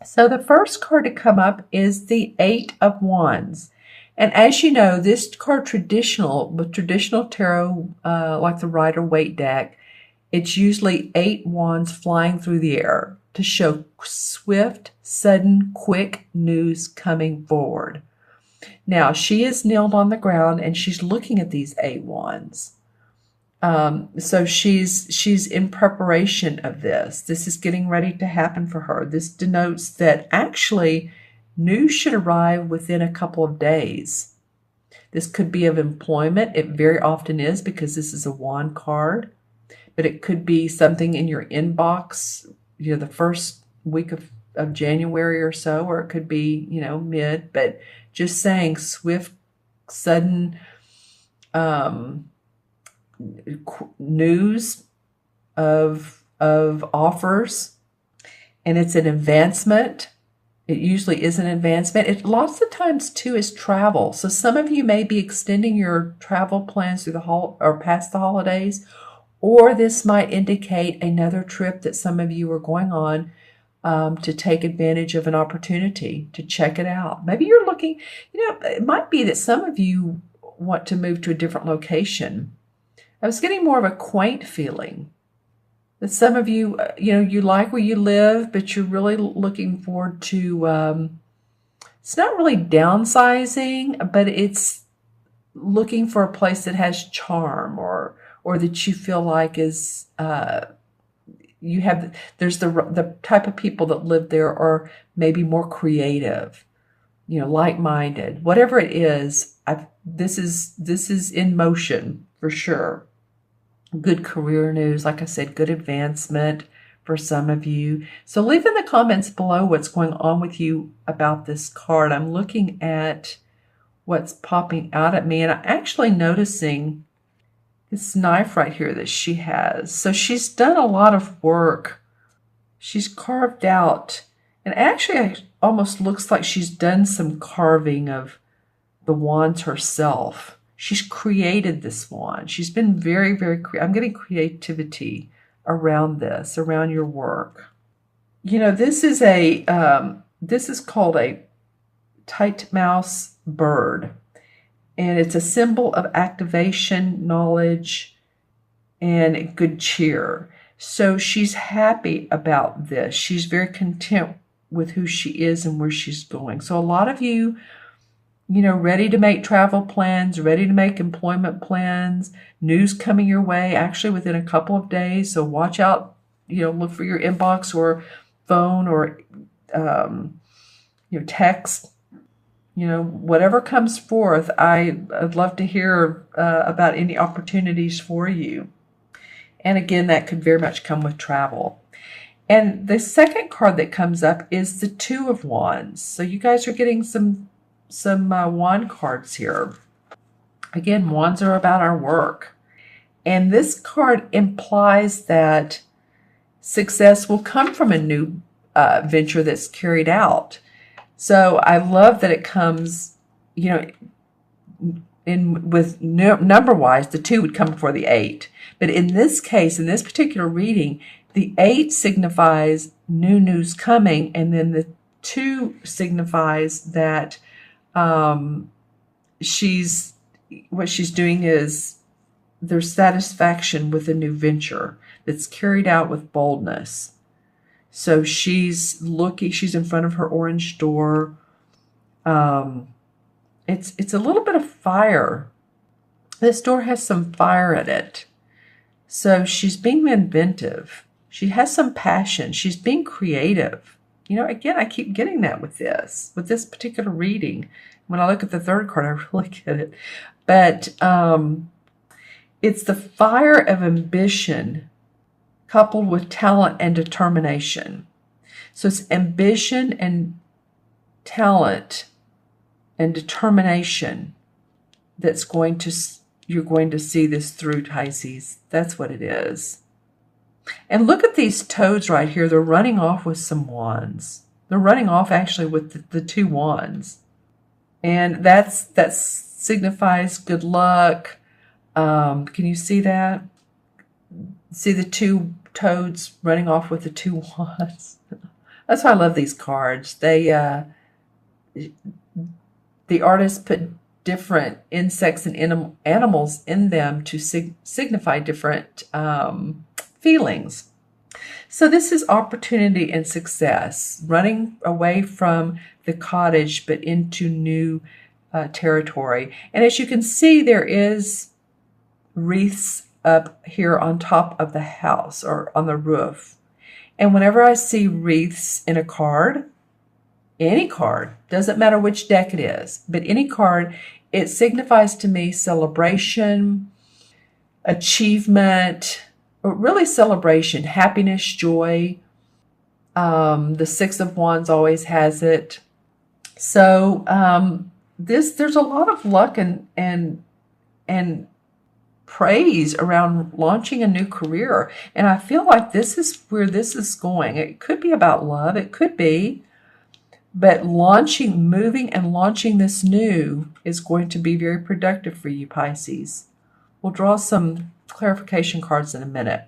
So the first card to come up is the Eight of Wands. And as you know, this card with traditional tarot, like the Rider-Waite deck, it's usually 8 wands flying through the air to show swift, sudden, quick news coming forward. Now, she is kneeled on the ground and she's looking at these 8 wands. So she's in preparation of this. This is getting ready to happen for her. This denotes that actually news should arrive within a couple of days. This could be of employment. It very often is because this is a wand card. But it could be something in your inbox, the first week of January or so, or it could be, mid. But just saying swift, sudden news of offers, and it's an advancement. It usually is an advancement. It lots of times too is travel. So some of you may be extending your travel plans through or past the holidays, or this might indicate another trip that some of you are going on to take advantage of an opportunity to check it out. Maybe you're looking, it might be that some of you want to move to a different location. I was getting more of a quaint feeling that some of you, you like where you live, but you're really looking forward to, it's not really downsizing, but it's looking for a place that has charm or that you feel like is, there's the type of people that live there are maybe more creative, like-minded, whatever it is. This is in motion for sure. Good career news, like I said, good advancement for some of you. So leave in the comments below what's going on with you about this card. I'm looking at what's popping out at me, and I'm actually noticing this knife right here that she has. So she's done a lot of work. She's carved out, and actually it almost looks like she's done some carving of the wands herself. She's created this wand. She's been very, very I'm getting creativity around this, around your work. This is this is called a titmouse bird. And it's a symbol of activation, knowledge, and good cheer. So she's happy about this. She's very content with who she is and where she's going. So a lot of you, ready to make travel plans, ready to make employment plans, news coming your way actually within a couple of days. So watch out, look for your inbox or phone or, text. Whatever comes forth, I'd love to hear about any opportunities for you. And again, that could very much come with travel. And the second card that comes up is the Two of Wands. So you guys are getting some wand cards here. Again, wands are about our work. And this card implies that success will come from a new venture that's carried out. So I love that it comes, with number-wise, the 2 would come before the 8. But in this case, in this particular reading, the 8 signifies new news coming, and then the 2 signifies that what she's doing is there's satisfaction with a new venture that's carried out with boldness. So she's in front of her orange door. It's a little bit of fire. This door has some fire in it. So she's being inventive. She has some passion. She's being creative. Again, I keep getting that with this particular reading. When I look at the third card, I really get it. But it's the fire of ambition coupled with talent and determination. So it's ambition and talent and determination you're going to see this through, Pisces. That's what it is. And look at these toads right here. They're running off with some wands. They're running off actually with the 2 wands. And that signifies good luck. Can you see that? See the 2 toads running off with the 2 wands? That's why I love these cards. The artist put different insects and animals in them to signify different feelings. So this is opportunity and success, running away from the cottage but into new territory. And as you can see, there is wreaths up here on top of the house or on the roof. And whenever I see wreaths in a card, any card, doesn't matter which deck it is, but any card, it signifies to me celebration, achievement, or really celebration, happiness, joy. The Six of Wands always has it. So there's a lot of luck and praise around launching a new career. And I feel like this is where this is going. It could be about love. It could be. But moving and launching this new is going to be very productive for you, Pisces. We'll draw some clarification cards in a minute.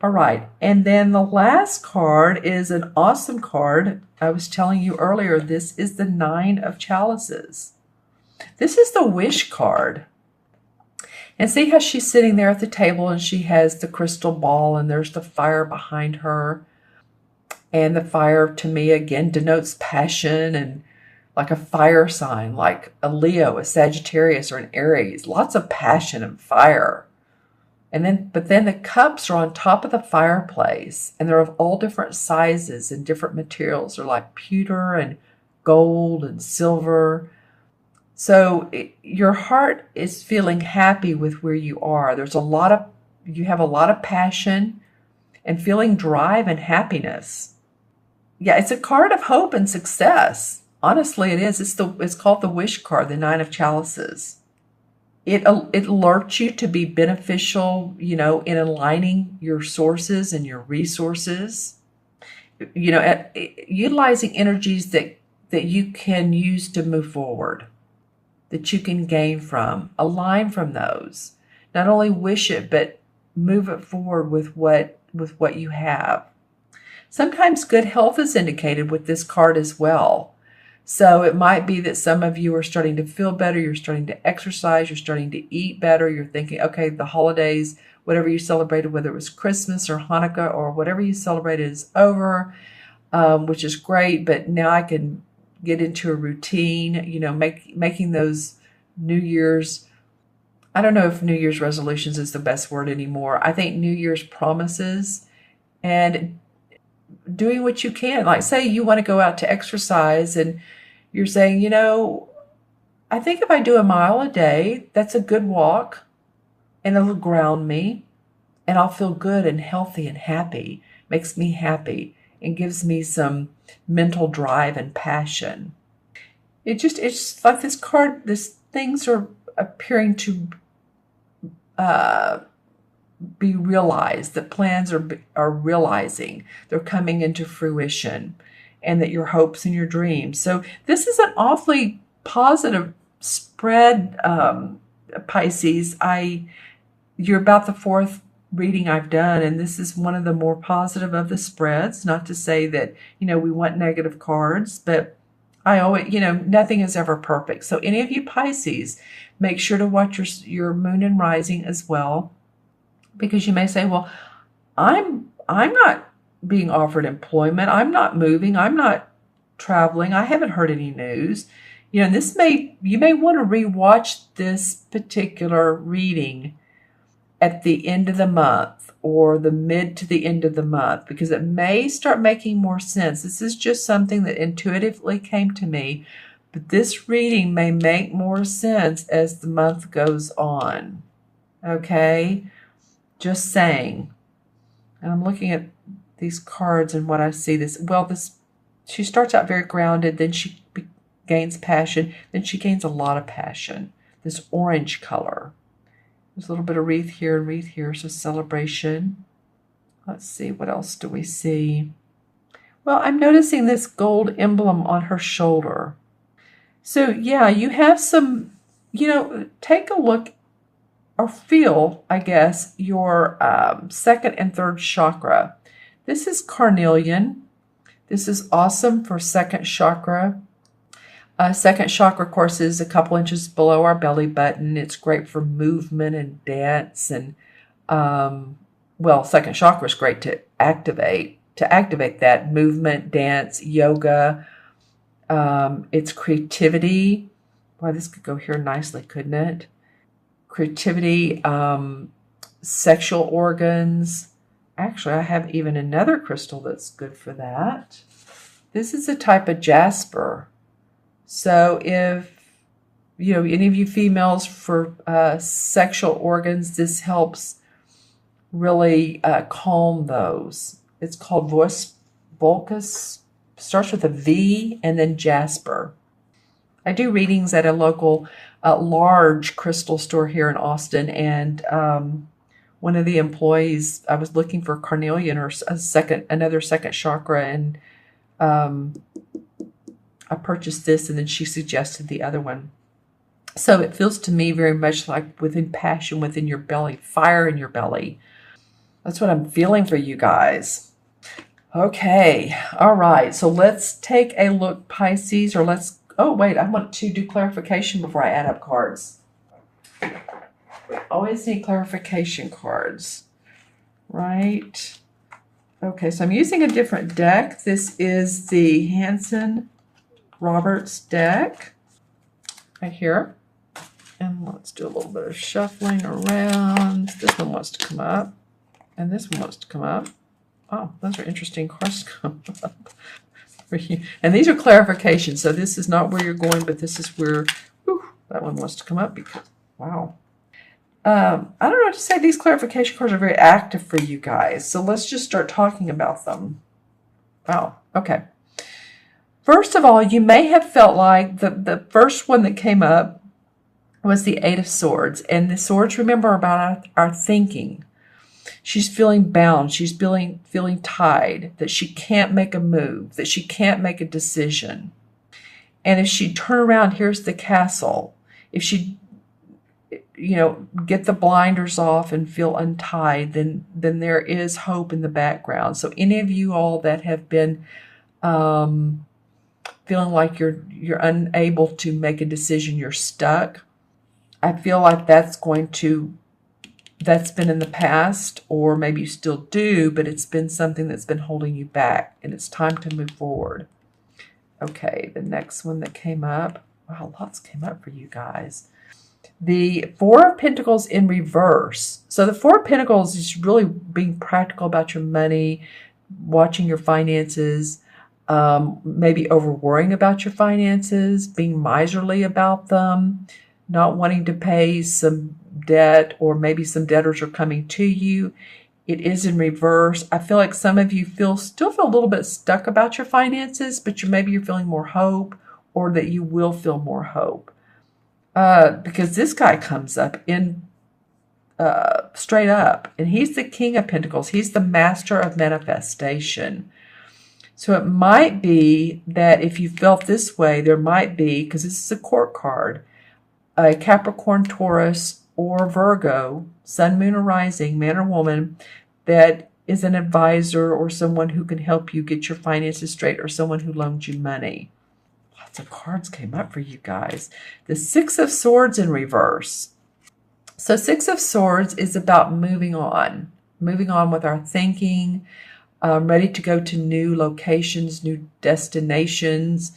All right. And then the last card is an awesome card. I was telling you earlier, this is the Nine of Chalices. This is the wish card. And see how she's sitting there at the table and she has the crystal ball and there's the fire behind her. And the fire to me again denotes passion and like a fire sign, like a Leo, a Sagittarius, or an Aries. Lots of passion and fire. But then the cups are on top of the fireplace and they're of all different sizes and different materials. They're like pewter and gold and silver. So your heart is feeling happy with where you are. You have a lot of passion and feeling drive and happiness. Yeah, it's a card of hope and success. Honestly, it is. It's called the Wish card, the Nine of Chalices. It alerts you to be beneficial, in aligning your sources and your resources. Utilizing energies that you can use to move forward, that you can gain from, align from those. Not only wish it, but move it forward with what you have. Sometimes good health is indicated with this card as well. So it might be that some of you are starting to feel better, you're starting to exercise, you're starting to eat better, you're thinking, okay, the holidays, whatever you celebrated, whether it was Christmas or Hanukkah or whatever you celebrated is over, which is great, but now I can get into a routine, making those New Year's, I don't know if New Year's resolutions is the best word anymore. I think New Year's promises and doing what you can. Like say you want to go out to exercise and you're saying, I think if I do a mile a day, that's a good walk and it'll ground me and I'll feel good and healthy and happy, makes me happy and gives me some mental drive and passion. It's like this card, things are appearing to be realized, that plans are realizing, they're coming into fruition, and that your hopes and your dreams. So this is an awfully positive spread, Pisces. You're about the fourth reading I've done, and this is one of the more positive of the spreads. Not to say that, we want negative cards, but I always, nothing is ever perfect. So any of you Pisces, make sure to watch your moon and rising as well. Because you may say, well, I'm not being offered employment. I'm not moving. I'm not traveling. I haven't heard any news. You may want to rewatch this particular reading at the end of the month or the mid to the end of the month, because it may start making more sense. This is just something that intuitively came to me, but this reading may make more sense as the month goes on. Okay? Just saying. And I'm looking at these cards and what I see. She starts out very grounded, then she gains passion, then she gains a lot of passion. This orange color. There's a little bit of wreath here, so celebration. Let's see, what else do we see? Well, I'm noticing this gold emblem on her shoulder. So yeah, you have some, take a look or feel, I guess, your second and third chakra. This is carnelian. This is awesome for second chakra. Second chakra, of course, is a couple inches below our belly button. It's great for movement and dance. And, well, second chakra is great to activate that movement, dance, yoga. It's creativity. Wow, this could go here nicely, couldn't it? Creativity, sexual organs. Actually, I have even another crystal that's good for that. This is a type of jasper. So if, any of you females for sexual organs, this helps really calm those. It's called Volcus, starts with a V, and then jasper. I do readings at a local large crystal store here in Austin, and one of the employees, I was looking for carnelian or another second chakra, and I purchased this, and then she suggested the other one. So it feels to me very much like within passion within your belly, fire in your belly. That's what I'm feeling for you guys. Okay, all right. So let's take a look, Pisces, or oh, wait, I want to do clarification before I add up cards. We always need clarification cards, right? Okay, so I'm using a different deck. This is the Hanson Roberts deck right here. And let's do a little bit of shuffling around. This one wants to come up, and this one wants to come up. Oh, those are interesting cards to come up for you. And these are clarifications, so this is not where you're going, but this is where that one wants to come up because, wow. I don't know what to say. These clarification cards are very active for you guys, so let's just start talking about them. Wow, okay. First of all, you may have felt like the first one that came up was the Eight of Swords. And the swords, remember, about our thinking. She's feeling bound. She's feeling tied, that she can't make a move, that she can't make a decision. And if she turn around, here's the castle. If she, get the blinders off and feel untied, then there is hope in the background. So any of you all that have been feeling like you're unable to make a decision, you're stuck, I feel like that's been in the past, or maybe you still do, but it's been something that's been holding you back, and it's time to move forward. Okay, the next one that came up, wow, lots came up for you guys. The Four of Pentacles in reverse. So the Four of Pentacles is really being practical about your money, watching your finances, maybe over worrying about your finances, being miserly about them, not wanting to pay some debt, or maybe some debtors are coming to you. It is in reverse. I feel like some of you still feel a little bit stuck about your finances, but maybe you're feeling more hope, or that you will feel more hope. Because this guy comes up in straight up, and he's the King of Pentacles. He's the master of manifestation. So it might be that if you felt this way, there might be, because this is a court card, a Capricorn, Taurus, or Virgo, sun, moon, or rising, man or woman, that is an advisor or someone who can help you get your finances straight, or someone who loaned you money. Lots of cards came up for you guys. The Six of Swords in reverse. So Six of Swords is about moving on with our thinking, ready to go to new locations, new destinations.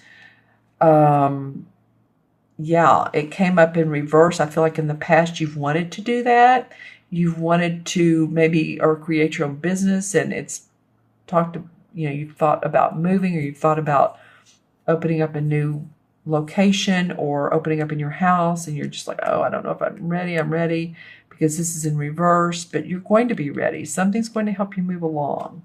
Yeah, it came up in reverse. I feel like in the past you've wanted to do that. You've wanted to maybe or create your own business, and you've thought about moving, or you've thought about opening up a new location, or opening up in your house, and you're just like, oh, I don't know if I'm ready because this is in reverse, but you're going to be ready. Something's going to help you move along.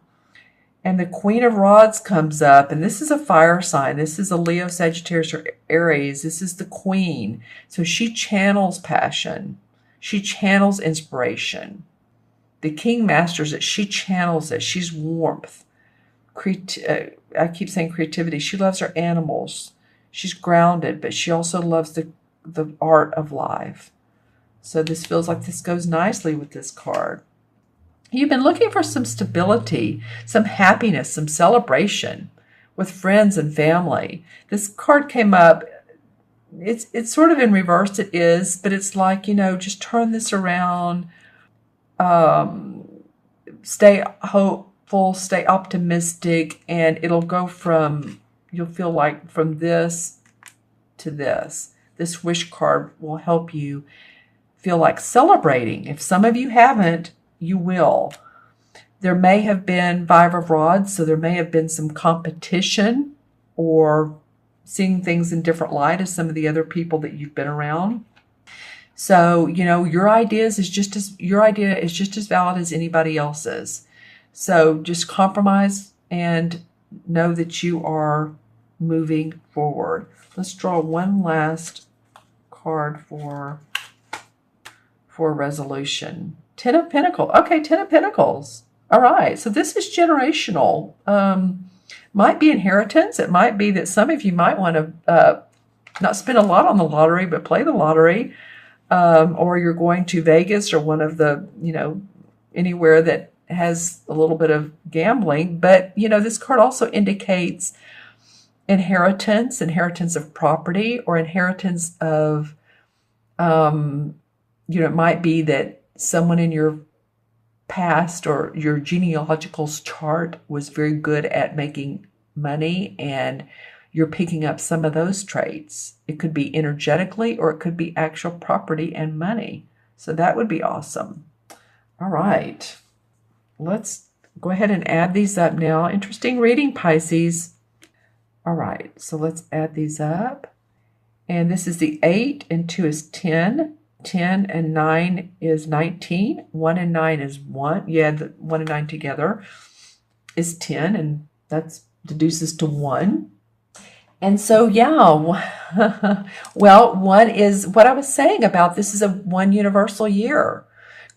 And the Queen of Rods comes up, and this is a fire sign. This is a Leo, Sagittarius, or Aries. This is the Queen. So she channels passion. She channels inspiration. The King masters it. She channels it. She's warmth. I keep saying creativity. She loves her animals. She's grounded, but she also loves the art of life. So this feels like this goes nicely with this card. You've been looking for some stability, some happiness, some celebration. with friends and family. This card came up. It's sort of in reverse. It is, but it's like, just turn this around. Stay hopeful, stay optimistic, and it'll go from, you'll feel like from this to this. This wish card will help you feel like celebrating. If some of you haven't, you will. There may have been Five of Rods, so there may have been some competition or seeing things in different light as some of the other people that you've been around. So, your idea is just as valid as anybody else's. So just compromise and know that you are moving forward. Let's draw one last card for resolution. Ten of Pentacles. Okay, Ten of Pentacles. All right. So this is generational. Might be inheritance. It might be that some of you might want to not spend a lot on the lottery, but play the lottery. Or you're going to Vegas or one of the, anywhere that has a little bit of gambling. But, this card also indicates inheritance of property, or inheritance of, it might be that someone in your past or your genealogical chart was very good at making money, and you're picking up some of those traits. It could be energetically, or it could be actual property and money. So that would be awesome. All right. Let's go ahead and add these up now. Interesting reading, Pisces. All right. So let's add these up. And this is the 8 and 2 is 10. 10 and 9 is 19. 1 and 9 is 1. Yeah, the 1 and 9 together is 10. And that deduces to 1. And so, well, 1 is what I was saying about this is a one universal year.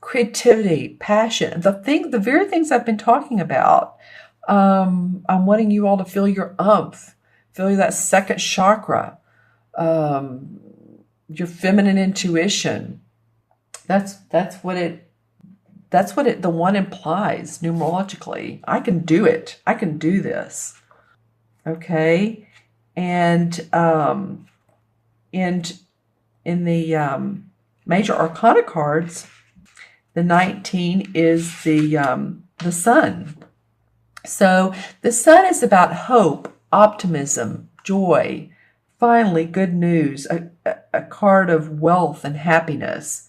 Creativity, passion, the very things I've been talking about. I'm wanting you all to feel your umph, feel that second chakra, your feminine intuition. That's what the 1 implies numerologically. I can do it. I can do this. Okay. And in the major arcana cards, the 19 is the sun. So the sun is about hope, optimism, joy, finally good news, a card of wealth and happiness,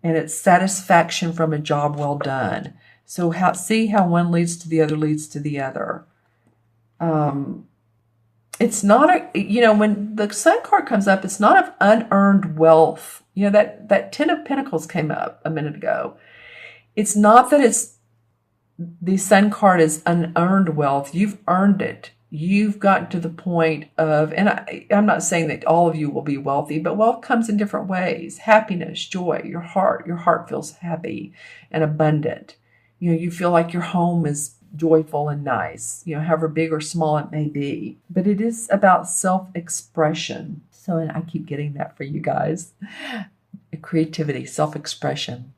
and it's satisfaction from a job well done. So see how one leads to the other leads to the other. It's not when the sun card comes up, it's not of unearned wealth. That 10 of Pentacles came up a minute ago. It's not that the sun card is unearned wealth. You've earned it. You've gotten to the point of, and I'm not saying that all of you will be wealthy, but wealth comes in different ways. Happiness, joy, your heart feels happy and abundant. You feel like your home is joyful and nice, however big or small it may be. But it is about self-expression. So, and I keep getting that for you guys. Creativity, self-expression.